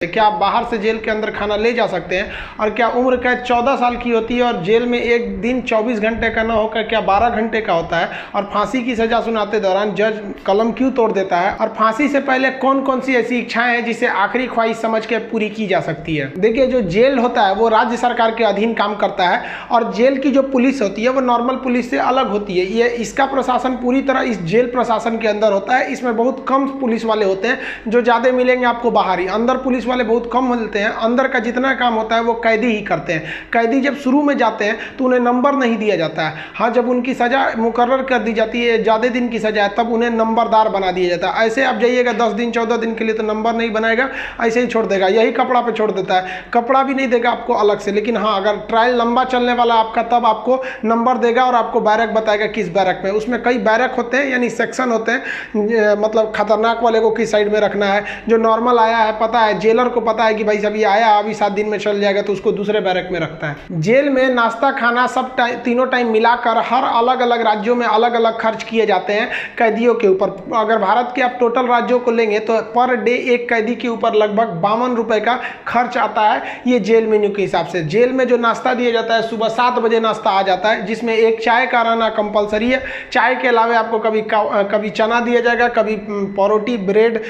क्या आप बाहर से जेल के अंदर खाना ले जा सकते हैं? और क्या उम्र कैद 14 साल की होती है और जेल में एक दिन 24 घंटे का न होकर क्या 12 घंटे का होता है? और फांसी की सजा सुनाते दौरान जज कलम क्यों तोड़ देता है? और फांसी से पहले कौन कौन सी ऐसी इच्छाएं हैं जिसे आखिरी ख्वाहिश समझ के पूरी की जा सकती है? देखिए, जो जेल होता है वो राज्य सरकार के अधीन काम करता है और जेल की जो पुलिस होती है वो नॉर्मल पुलिस से अलग होती है। ये इसका प्रशासन पूरी तरह इस जेल प्रशासन के अंदर होता है। इसमें बहुत कम पुलिस वाले होते हैं, जो ज़्यादा मिलेंगे आपको बाहर ही। अंदर पुलिस वाले बहुत कम मिलते हैं। अंदर का जितना काम होता है वो कैदी ही करते हैं। कैदी जब शुरू में जाते हैं तो उन्हें नंबर नहीं दिया जाता है। हाँ, जब उनकी सजा मुकर्रर कर दी जाती है, ज़्यादा दिन की सजा है, तब उन्हें नंबरदार बना दिया जाता है। ऐसे आप जाइएगा 10 दिन 14 दिन के लिए तो नंबर नहीं बनाएगा, ऐसे ही छोड़ देगा। यही कपड़ा पे छोड़ देता है, कपड़ा भी नहीं देगा आपको अलग से। लेकिन हाँ, अगर ट्रायल लंबा चलने वाला आपका, तब आपको नंबर देगा और आपको बैरक बताएगा किस बैरक में। उसमें कई बैरक होते हैं, यानी सेक्शन होते हैं। मतलब खतरनाक वाले को किस साइड में रखना है, जो नॉर्मल आया है पता है, जेलर को पता है कि भाई सब ये आया अभी 7 दिन में चल जाएगा, तो उसको दूसरे बैरक में रखता है। जेल में नाश्ता खाना सब तीनों टाइम मिलाकर हर अलग अलग राज्यों में अलग अलग खर्च किए जाते हैं कैदियों के ऊपर। अगर भारत के आप टोटल राज्यों को लेंगे तो पर डे एक कैदी के ऊपर लगभग 52 रुपए का खर्च आता है, ये जेल मेन्यू के हिसाब से। जेल में जो नाश्ता दिया जाता है, सुबह 7 बजे नाश्ता आ जाता है, जिसमें एक चाय का रहना कंपलसरी है। चाय के अलावा आपको कभी चना दिया जाएगा, कभी परोटी, ब्रेड,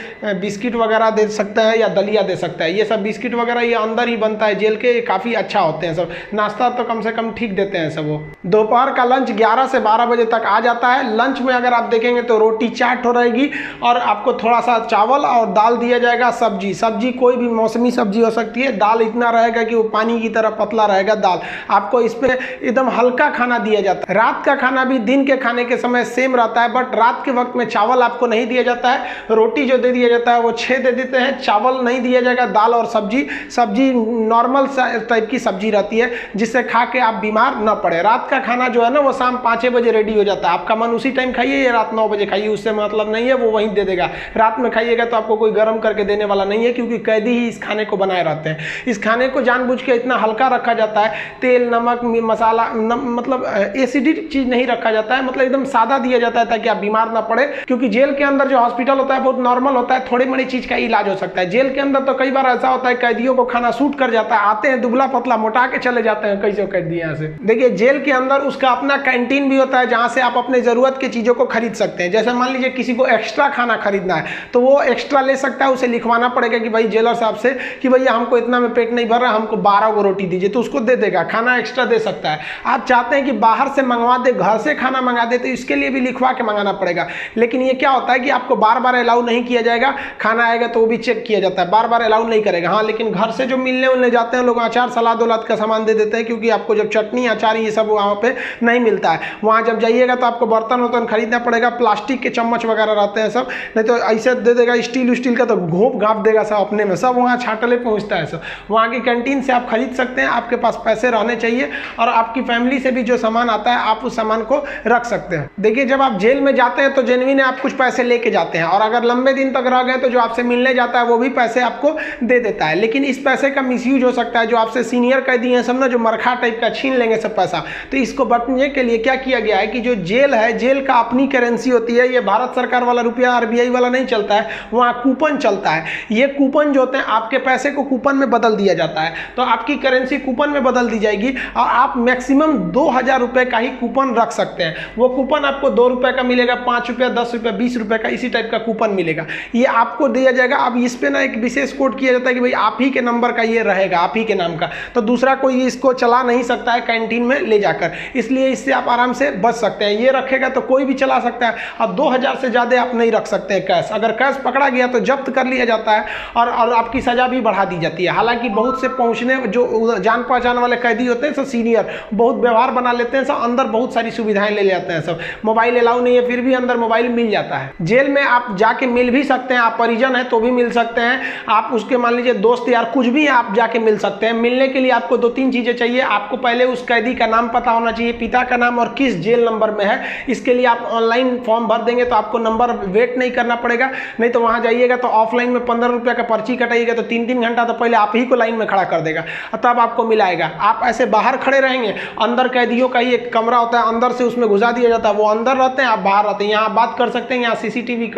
बिस्किट वगैरह दे सकता है या दलिया दे सकता है। ये सब बिस्किट वगैरह ये अंदर ही बनता है जेल के, काफ़ी अच्छा होते हैं सब। नाश्ता तो कम से कम ठीक देते हैं सब वो। दोपहर का लंच 11 से 12 बजे तक आ जाता है। लंच में अगर आप देखेंगे तो रोटी चाट हो रहेगी और आपको थोड़ा सा चावल और दाल दिया जाएगा। सब्जी कोई भी मौसमी सब्जी हो सकती है। दाल इतना रहेगा कि वो पानी की तरह पतला रहेगा दाल। आपको इस पर एकदम हल्का खाना दिया जाता है। रात का खाना भी दिन के खाने के समय सेम रहता है, बट रात के वक्त में चावल आपको नहीं दिया जाता है। रोटी जो दे दिया जाता है वो 6 दे देते हैं, चावल नहीं दिया जाएगा। दाल और सब्जी नॉर्मल टाइप की सब्जी रहती है, जिससे खा के आप बीमार न पड़े। रात का खाना जो है ना वो शाम 5 बजे रेडी हो जाता है। आपका मन उसी टाइम खाइए या रात 9 बजे खाइए, उससे मतलब नहीं है, वो वहीं दे देगा। रात में खाइएगा तो आपको कोई गर्म करके देने वाला नहीं है, क्योंकि कैदी ही इस खाने को बनाए रहते हैं। इस खाने को जानबूझ के इतना हल्का रखा जाता है, तेल नमक मसाला मतलब एसिडिक चीज नहीं रखा जाता है, मतलब एकदम सादा दिया जाता है ताकि आप बीमार ना पड़े। क्योंकि जेल के अंदर जो हॉस्पिटल होता है बहुत नॉर्मल होता है, थोड़ी बड़ी चीज का इलाज हो सकता है। जेल के अंदर तो कई बार ऐसा होता है कैदियों को खाना सूट कर जाता है, आते हैं दुबला पतला मोटा के चले जाते हैं कैसे कैदी यहाँ से। देखिए, जेल के अंदर उसका अपना कैंटीन भी होता है, जहाँ से आप अपने जरूरत की चीजों को खरीद सकते हैं। जैसे मान लीजिए किसी को एक्स्ट्रा खाना खरीदना है तो वो एक्स्ट्रा ले सकता है। उसे लिखवाना पड़ेगा कि भाई जेलर साहब से कि भैया हमको इतना में पेट नहीं भर रहा, हमको 12 को रोटी दीजिए, तो उसको दे देगा, खाना एक्स्ट्रा दे सकता है। आप चाहते हैं कि बाहर से मंगवा दे, घर से खाना मंगा दे, तो इसके लिए भी लिखवा के मंगाना पड़ेगा। लेकिन ये क्या होता है कि आपको बार बार अलाउ नहीं किया जाएगा। खाना आएगा तो वो भी चेक किया जाता है, बार बार अलाउ नहीं करेगा। हाँ, लेकिन घर से जो मिलने उलने जाते हैं लोग, अचार सलाद उलाद का सामान दे देते हैं, क्योंकि आपको जब चटनी अचार ये सब वहाँ पे नहीं मिलता है। वहाँ जब जाइएगा तो आपको बर्तन वर्तन खरीदना पड़ेगा, प्लास्टिक के चम्मच वगैरह रहते हैं सब, नहीं तो ऐसे दे देगा स्टील का, तो घोंप घाप देगा सब अपने में, सब वहाँ छाटले पहुँचता है सब। वहाँ की कैंटीन से आप खरीद सकते हैं, आपके पास पैसे रहने चाहिए, और आपकी फैमिली से भी जो सामान आता है आप उस सामान को रख सकते हैं। देखिए, जब आप जेल में जाते हैं तो जेन्युइन आप कुछ पैसे लेके जाते हैं, और अगर लंबे दिन तक रह गए तो जो आपसे मिलने जाता है वो भी पैसे आपको दे देता है। लेकिन इस पैसे का मिसयूज हो सकता है। जो आपसे सीनियर कैदी हैं सब ना, जो मरखा टाइप का छीन लेंगे सब पैसा। तो इसको बचने के लिए क्या किया गया है कि जो जेल है, जेल का अपनी करेंसी होती है। ये भारत सरकार वाला रुपया RBI वाला नहीं चलता है, वहाँ कूपन चलता है। ये कूपन जो होते हैं, आपके पैसे को कूपन में बदल दिया जाता है, तो आपकी करेंसी कूपन में बदल दी जाएगी, और आप मैक्सिमम 2000 रुपए का ही कूपन रख सकते हैं। वो कूपन आपको 2 रुपए का मिलेगा, 5 रुपया, 10 रुपया, 20 रुपए का, इसी टाइप का कूपन मिलेगा। ये आपको दिया जाएगा। अब इस पे ना एक विशेष कोड किया जाता है कि भाई आप ही के नंबर का ये रहेगा, आप ही के नाम का, तो दूसरा कोई इसको चला नहीं सकता है कैंटीन में ले जाकर। इसलिए इससे आप आराम से बच सकते हैं। ये रखेगा तो कोई भी चला सकता है, और 2000 से ज़्यादा आप नहीं रख सकते हैं कैश। अगर कैश पकड़ा गया तो जब्त कर लिया जाता है, और आपकी सज़ा भी बढ़ा दी जाती है। हालांकि बहुत से पहुँचने जो जान पहचान वाले कैदी होते हैं सब सीनियर, बहुत व्यवहार बना लेते हैं सब, अंदर बहुत सारी सुविधाएं ले जाते हैं सब। मोबाइल अलाउ नहीं है, फिर भी अंदर मोबाइल मिल जाता है। जेल में आप जाके मिल भी सकते हैं, आप परिजन हैं तो भी मिल सकते हैं, आप उसके मान लीजिए दोस्त यार कुछ भी आप जाके मिल सकते हैं। मिलने के लिए आपको 2-3 चीज़ें चाहिए। आपको पहले उस कैदी का नाम पता होना चाहिए, पिता का नाम, और किस जेल नंबर में है। इसके लिए आप ऑनलाइन फॉर्म भर देंगे तो आपको नंबर वेट नहीं करना पड़ेगा। नहीं तो वहाँ जाइएगा तो ऑफलाइन में 15 रुपये का पर्ची कटाइएगा तो 3-3 घंटा तो पहले आप ही को लाइन में खड़ा कर देगा, तब आपको मिलाएगा। आप ऐसे बाहर खड़े रहेंगे, अंदर कैदियों का ही एक कमरा होता है, अंदर से उसमें घुसा दिया जाता है, वो अंदर रहते हैं, आप बाहर रहते हैं। यहाँ बात कर सकते हैं, यहाँ CCTV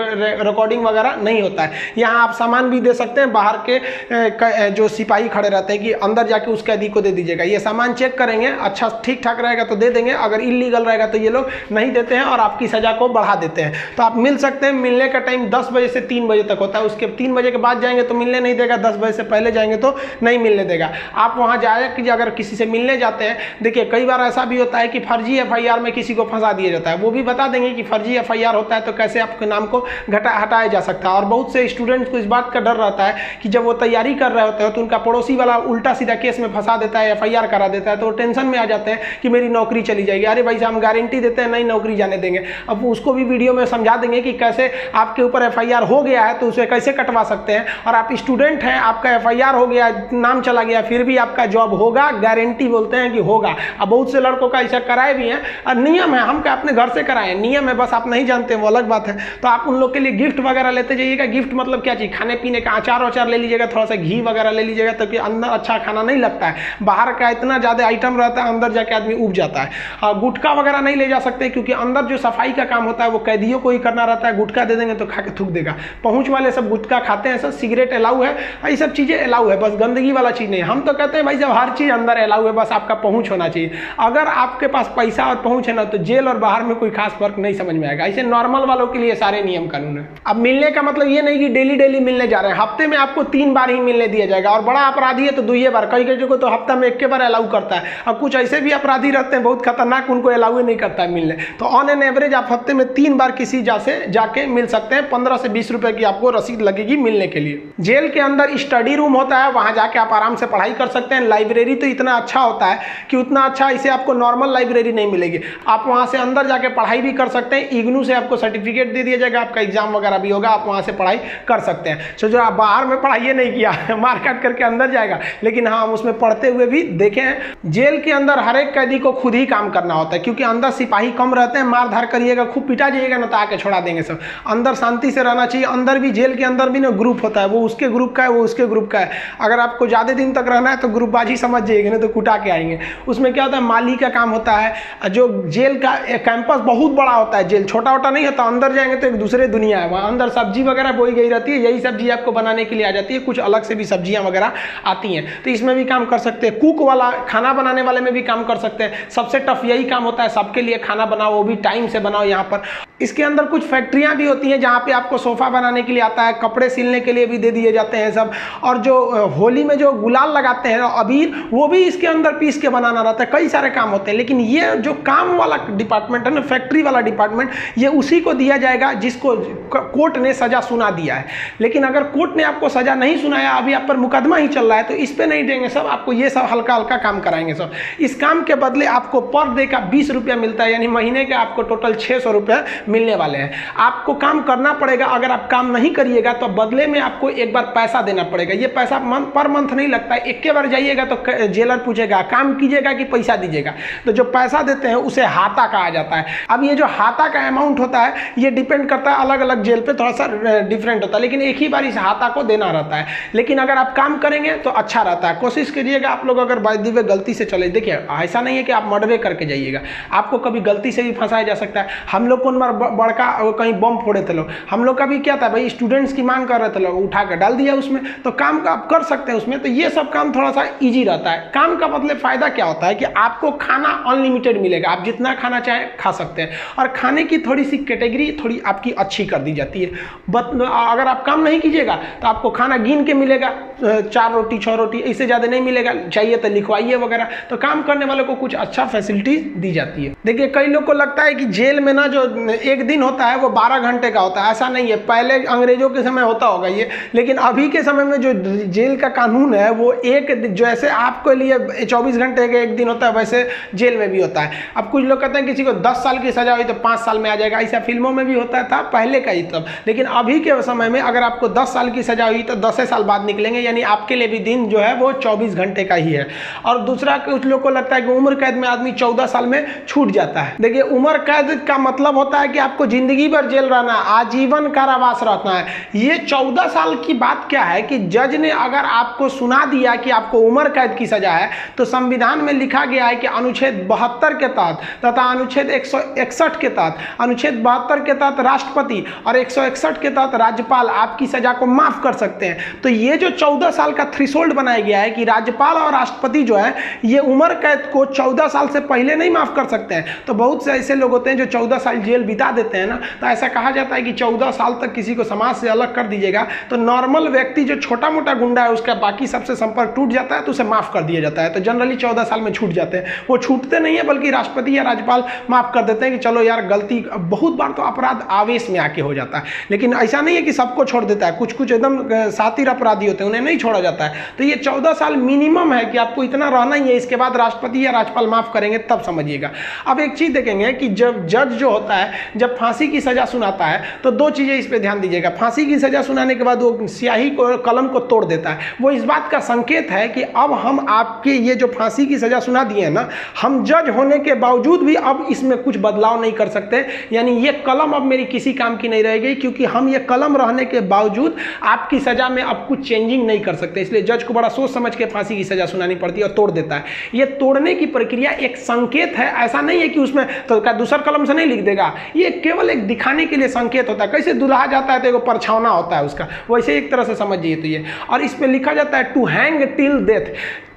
रिकॉर्डिंग वगैरह नहीं होता है। यहाँ आप सामान भी दे सकते हैं, बाहर के जो सिपाही खड़े रहते हैं कि अंदर जाके उस कैदी को दे दीजिएगा, ये सामान चेक करेंगे, अच्छा ठीक ठाक रहेगा तो दे देंगे, अगर इलीगल रहेगा तो ये लोग नहीं देते हैं और आपकी सजा को बढ़ा देते हैं। तो आप मिल सकते हैं। मिलने का टाइम 10 बजे से 3 बजे तक होता है, उसके 3 बजे के बाद जाएंगे तो मिलने नहीं देगा, 10 बजे से पहले जाएंगे तो नहीं मिलने देगा। आप वहाँ जाए कि अगर किसी से मिलने जाते हैं, देखिए कई बार ऐसा भी होता है कि फर्जी FIR में किसी को फंसा दिया जाता है, वो भी बता देंगे कि फर्जी FIR होता है तो कैसे आपके नाम को हटाया जा सकता है। और बहुत से स्टूडेंट्स को इस बात का डर रहता है कि जब वो तैयारी कर रहे होते हैं तो उनका पड़ोसी वाला उल्टा सीधा केस में फंसा देता है, FIR करा देता है, तो वो टेंशन में आ जाते हैं कि मेरी नौकरी चली जाएगी। अरे भाई साहब, हम गारंटी देते हैं नहीं नौकरी जाने देंगे। अब उसको भी वीडियो में समझा देंगे कि कैसे आपके ऊपर FIR हो गया है तो उसे कैसे कटवा सकते हैं, और आप स्टूडेंट हैं, आपका FIR हो गया, नाम चला गया, फिर भी आपका जॉब होगा, गारंटी बोलते हैं कि होगा। अब बहुत से लड़कों का ऐसा कराए भी हैं, और नियम है, हम क्या अपने घर से कराएं, नियम है, बस आप नहीं जानते, वो अलग बात है। तो आप उन लोग के लिए गिफ्ट वगैरह लेते जाइएगा। गिफ्ट मतलब क्या चीज़, खाने पीने का अचार वचार ले लीजिएगा, थोड़ा सा घी वगैरह ले लीजिएगा, ताकि अंदर अच्छा खाना नहीं लगता है, बाहर का इतना ज़्यादा आइटम रहता है, अंदर जाके आदमी उब जाता है। गुटखा वगैरह नहीं ले जा सकते, क्योंकि अंदर जो सफाई का काम होता है वो कैदियों को ही करना रहता है। गुटखा दे देंगे तो खा के थूक देगा। पहुँच वाले सब गुटखा खाते हैं, सब सिगरेट अलाउ है, ये सब चीज़ें अलाउ है, बस गंदगी वाला चीज़ नहीं। हम तो कहते हैं भाई जब हर चीज़ अंदर अलाउ है, बस आपका पहुँच होना चाहिए। अगर आपके पास पैसा और पहुँच है ना, तो जेल और बाहर में कोई खास फर्क नहीं समझ में आएगा। ऐसे नॉर्मल वालों के लिए सारे नियम कानून है। अब मिलने का मतलब ये नहीं कि डेली डेली मिलने जा रहे हैं, हफ्ते में आपको 3 बार ही मिलने दिया जाएगा, और बड़ा अपराधी है तो 2 बार, कई को तो हफ्ता में 1 बार अलाउ करता है। अब कुछ ऐसे भी अपराधी रहते हैं बहुत खतरनाक, उनको अलाउ ही नहीं करता है मिलने। तो ऑन एन एवरेज आप हफ्ते में 3 बार किसी जाके मिल सकते हैं। 15 से 20 रुपए की आपको रसीद लगेगी मिलने के लिए। जेल के अंदर स्टडी रूम होता है, वहां जाके आप आराम से पढ़ाई कर सकते हैं। लाइब्रेरी तो इतना अच्छा होता है कि उतना अच्छा इसे आपको नॉर्मल लाइब्रेरी नहीं मिलेगी। आप वहां से अंदर जाके पढ़ाई भी कर सकते हैं। इग्नू से आपको सर्टिफिकेट दे दिया जाएगा, आपका एग्जाम वगैरह भी होगा, आप वहां से पढ़ाई कर सकते हैं। तो जो आप बाहर में पढ़ाई नहीं किया मार काट करके अंदर जाएगा, लेकिन हाँ, हम उसमें पढ़ते हुए भी देखे हैं। जेल के अंदर हर एक कैदी को खुद ही काम करना होता है, क्योंकि अंदर सिपाही कम रहते हैं। मार धार करिएगा, खूब पिटा जाइएगा ना, तो आके छोड़ा देंगे सब। अंदर शांति से रहना चाहिए। अंदर भी, जेल के अंदर भी ना ग्रुप होता है, वो उसके ग्रुप का है, वो उसके ग्रुप का है। अगर आपको ज़्यादा दिन तक रहना है तो ग्रुपबाजी समझ जाइएगा, नहीं तो कुटा के आएंगे। उसमें क्या होता है, माली का काम होता है। जो जेल का कैंपस बहुत बड़ा होता है, जेल छोटा छोटा नहीं होता। अंदर जाएंगे तो एक दूसरे दुनिया है, वहाँ अंदर सब्जी वगैरह बोई गई रहती है, यही सब्जी आपको बनाने के लिए आ जाती है, कुछ अलग से भी सब्जियाँ वगैरह आती हैं, तो इसमें भी काम कर सकते हैं। कुक वाला, खाना बनाने वाले में भी काम कर सकते हैं। सबसे टफ यही काम होता है, सबके लिए खाना बनाओ, वो भी टाइम से बनाओ। यहाँ पर इसके अंदर कुछ फैक्ट्रियाँ भी होती हैं जहाँ पे आपको सोफ़ा बनाने के लिए आता है, कपड़े सिलने के लिए भी दे दिए जाते हैं सब। और जो होली में जो गुलाल लगाते हैं अबीर, वो भी इसके अंदर पीस के बनाना रहता है। कई सारे काम होते हैं, लेकिन ये जो काम वाला डिपार्टमेंट है ना, फैक्ट्री वाला डिपार्टमेंट, ये उसी को दिया जाएगा जिसको कोर्ट ने सजा सुना दिया है। लेकिन अगर कोर्ट ने आपको सजा नहीं सुनाया, अभी आप पर मुकदमा ही चल रहा है, तो इस पे नहीं देंगे सब, आपको ये सब हल्का हल्का काम कराएंगे सब। इस काम के बदले आपको पर डे का 20 रुपया मिलता है, यानी महीने के आपको टोटल 600 रुपये मिलने वाले हैं। आपको काम करना पड़ेगा। अगर आप काम नहीं करिएगा तो बदले में आपको एक बार पैसा देना पड़ेगा। ये पैसा पर मंथ नहीं लगता है, एक बार जाइएगा तो जेलर पूछेगा काम कीजिएगा कि पैसा दीजिएगा, तो जो पैसा देते हैं उसे हाता कहा जाता है। अब ये जो हाता का अमाउंट होता है, ये डिपेंड करता है, अलग अलग जेल पे थोड़ा सा डिफरेंट होता है, लेकिन एक ही बार इस हाता को देना रहता है। लेकिन अगर आप काम करेंगे तो अच्छा रहता है। कोशिश करिएगा आप लोग, अगर बाय द वे गलती से चले, देखिए ऐसा नहीं है कि आप मर्डर करके जाइएगा, आपको कभी गलती से भी फंसाया जा सकता है। हम लोग को बड़का कहीं बम फोड़े थे लोग, हम लोग का भी क्या था भाई, स्टूडेंट्स की मांग कर रहे थे लोग, उठा कर डाल दिया उसमें, तो काम का आप कर सकते हैं उसमें। तो ये सब काम थोड़ा सा इजी रहता है। काम का मतलब फायदा क्या होता है कि आपको खाना अनलिमिटेड मिलेगा, आप जितना खाना चाहें खा सकते हैं, और खाने की थोड़ी सी कैटेगरी थोड़ी आपकी अच्छी कर दी जाती है। अगर आप काम नहीं कीजिएगा तो आपको खाना गिन के मिलेगा, 4 रोटी 6 रोटी, इससे ज़्यादा नहीं मिलेगा, चाहिए तो लिखवाइए वगैरह। तो काम करने वालों को कुछ अच्छा फैसिलिटीज दी जाती है। देखिए कई लोग को लगता है कि जेल में ना जो एक दिन होता है वो 12 घंटे का होता है, ऐसा नहीं है। पहले अंग्रेजों के समय होता होगा ये, लेकिन अभी के समय में जो जेल का कानून है वो जैसे आपके लिए 24 घंटे का एक दिन होता है, वैसे जेल में भी होता है। अब कुछ लोग कहते हैं किसी को 10 साल की सजा हुई तो 5 साल में आ जाएगा, ऐसा फिल्मों में भी होता था पहले का ही तब। लेकिन अभी के समय में अगर आपको 10 साल की सजा हुई तो 10 साल बाद निकलेंगे, यानी आपके लिए भी दिन जो है वो 24 घंटे का ही है। और दूसरा, कुछ लोग को लगता है कि उम्र कैद में आदमी 14 साल में छूट जाता है। देखिए उम्र कैद का मतलब होता है कि आपको जिंदगी भर जेल रहना, आजीवन कारावास रहना है। ये 14 साल की बात क्या है कि जज ने अगर आपको सुना दिया कि आपको उम्र कैद की सजा है, तो संविधान में लिखा गया है कि अनुच्छेद 72 के तहत तथा अनुच्छेद 161 के तहत, अनुच्छेद 72 के तहत राष्ट्रपति और 161 के तहत राज्यपाल आपकी सजा को माफ कर सकते सकते हैं। तो ये जो 14 साल का थ्रेशोल्ड बनाया गया है कि राज्यपाल और राष्ट्रपति जो है ये उम्र कैद को 14 साल से पहले नहीं माफ कर सकते हैं। तो बहुत से ऐसे लोग होते हैं जो 14 साल जेल बिता देते हैं ना, तो ऐसा कहा जाता है कि 14 साल तक किसी को समाज से अलग कर दीजिएगा तो नॉर्मल व्यक्ति जो छोटा मोटा गुंडा है उसका बाकी सबसे संपर्क टूट जाता है तो उसे माफ कर दिया जाता है। तो जनरली 14 साल में छूट जाते हैं। वो छूटते नहीं है बल्कि राष्ट्रपति या राज्यपाल माफ कर देते हैं कि चलो यार गलती, बहुत बार तो अपराध आवेश में आके हो जाता है, लेकिन ऐसा नहीं है कि सबको छोड़ देता है। कुछ कुछ एकदम सातिर अपराधी होते हैं, उन्हें नहीं छोड़ा जाता है। तो ये 14 साल मिनिमम है कि आपको इतना रहना ही है, इसके बाद राष्ट्रपति या राज्यपाल माफ करेंगे तब समझिएगा। अब एक चीज देखेंगे कि जब जज जो होता है जब फांसी की सजा सुनाता है तो दो चीजें इस पे ध्यान दीजिएगा। फांसी की सजा सुनाने के बाद वो स्याही को, कलम को तोड़ देता है। वो इस बात का संकेत है कि अब हम आपके ये जो फांसी की सजा सुना दिए हैं ना, हम जज होने के बावजूद भी अब इसमें कुछ बदलाव नहीं कर सकते, यानी ये कलम अब मेरी किसी काम की नहीं रहेगी, क्योंकि हम ये कलम रहने के बावजूद आपकी सजा में अब कुछ चेंजिंग नहीं कर सकते। इसलिए जज को बड़ा सोच समझ के फांसी की सजा सुनानी पड़ती है और तोड़ देता है। ये तोड़ने की प्रक्रिया एक संकेत है, ऐसा नहीं है कि उसमें तो दूसरा कलम से नहीं लिख देगा, ये केवल एक दिखाने के लिए संकेत होता है। कैसे दुल्हा जाता है तो एक परछावना होता है उसका, वैसे एक तरह से समझिए। तो ये, और इस पे लिखा जाता है टू हैंग टिल डेथ,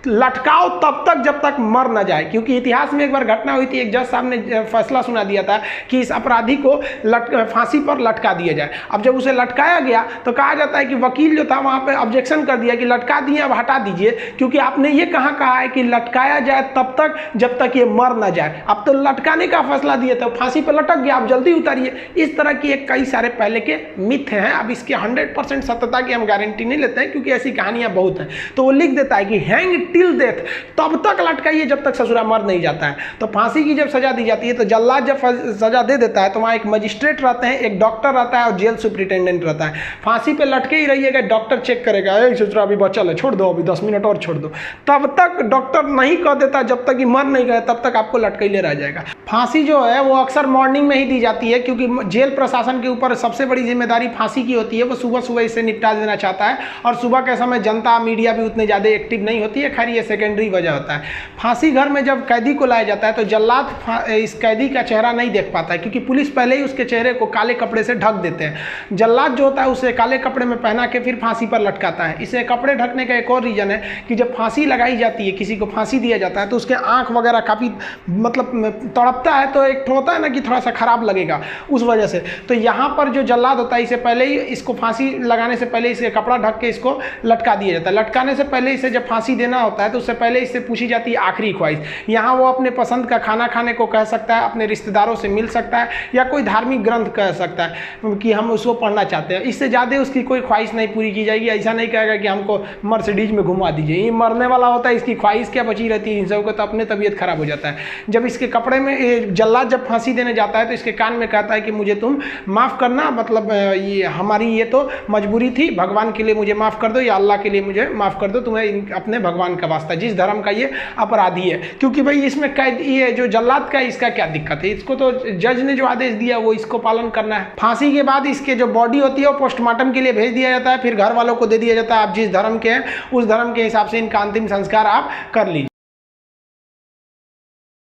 लटकाओ तब तक जब तक मर ना जाए। क्योंकि इतिहास में एक बार घटना हुई थी, एक जज साहब ने फैसला सुना दिया था कि इस अपराधी को फांसी पर लटका दिया जाए। अब जब उसे लटकाया गया तो कहा जाता है कि वकील जो था वहां पे ऑब्जेक्शन कर दिया कि लटका दिए, अब हटा दीजिए, क्योंकि आपने ये कहा है कि लटकाया जाए तब तक जब तक ये मर ना जाए। अब तो लटकाने का फैसला दिए थे, फांसी पर लटक गया, आप जल्दी उतारिए। इस तरह की एक कई सारे पहले के मिथ हैं। अब इसके 100% सत्यता की हम गारंटी नहीं लेते हैं क्योंकि ऐसी कहानियां बहुत हैं। तो वो लिख देता है कि हैंग टिल डेथ, तब तक लटकाइए जब तक ससुरा मर नहीं जाता है। तो फांसी की जब सजा दी जाती है तो जल्लाद जब सजा दे देता है तो वहां एक मजिस्ट्रेट रहते हैं, एक डॉक्टर रहता है और जेल सुपरिटेंडेंट रहता है। फांसी पे लटके ही रहिएगा, डॉक्टर चेक करेगा, ससुरा अभी बचल है, छोड़ दो, अभी 10 मिनट और छोड़ दो। तब तक डॉक्टर नहीं कह देता, जब तक कि मर नहीं गए तब तक आपको लटकैले रह जाएगा। फांसी जो है वो अक्सर मॉर्निंग में ही दी जाती है, क्योंकि जेल प्रशासन के ऊपर सबसे बड़ी जिम्मेदारी फांसी की होती है। वो सुबह सुबह इसे निपटा देना चाहता है और सुबह के समय जनता मीडिया भी उतने ज़्यादा एक्टिव नहीं होती है। खैर ये सेकेंडरी वजह होता है। फांसी घर में जब कैदी को लाया जाता है तो जल्लाद इस कैदी का चेहरा नहीं देख पाता है, क्योंकि पुलिस पहले ही उसके चेहरे को काले कपड़े से ढक देते हैं। जल्लाद जो होता है उसे काले कपड़े में पहना के फिर फांसी पर लटकाता है। इसे कपड़े ढकने का एक और रीजन है कि जब फांसी लगाई जाती है, किसी को फांसी दिया जाता है तो उसके आंख वगैरह काफ़ी मतलब तड़पता है, तो एक होता है ना कि थोड़ा सा खराब लगेगा उस वजह से। तो यहाँ पर जो जल्लाद होता है इसे पहले ही, इसको फांसी लगाने से पहले इसे कपड़ा ढक के इसको लटका दिया जाता है। लटकाने से पहले इसे जब फांसी देना होता है तो उससे पहले इससे पूछी जाती है आखिरी ख्वाहिश। यहाँ वो अपने पसंद का खाना खाने को कह सकता है, अपने रिश्तेदारों से मिल सकता है, या कोई धार्मिक ग्रंथ कह सकता है कि हम उसको पढ़ना चाहते हैं। इससे ज़्यादा उसकी कोई ख्वाहिश नहीं पूरी की जाएगी। ऐसा नहीं कहेगा कि हमको मर्सिडीज में घुमा दीजिए, ये मरने वाला होता है, इसकी ख्वाहिश क्या बची रहती है। इन सबको तो अपने तबीयत खराब हो जाता है। जब इसके कपड़े में जल्लाद जब फांसी देने जाता है तो इसके कान में कहता है कि मुझे तुम माफ़ करना, मतलब ये हमारी ये तो मजबूरी थी, भगवान के लिए मुझे माफ़ कर दो या अल्लाह के लिए मुझे माफ़ कर दो, तुम्हें अपने भगवान का वास्ता, जिस धर्म का ये अपराधी है। क्योंकि भाई इसमें कैद, ये जो जल्लाद का, इसका क्या दिक्कत है, इसको तो जज ने जो आदेश दिया वो इसको पालन करना है। फांसी के बाद इसके जो बॉडी होती है वो पोस्टमार्टम के लिए भेज दिया जाता है, फिर घर वालों को दे दिया जाता है। आप जिस धर्म के हैं उस धर्म के हिसाब से इनका अंतिम संस्कार आप कर लीजिए।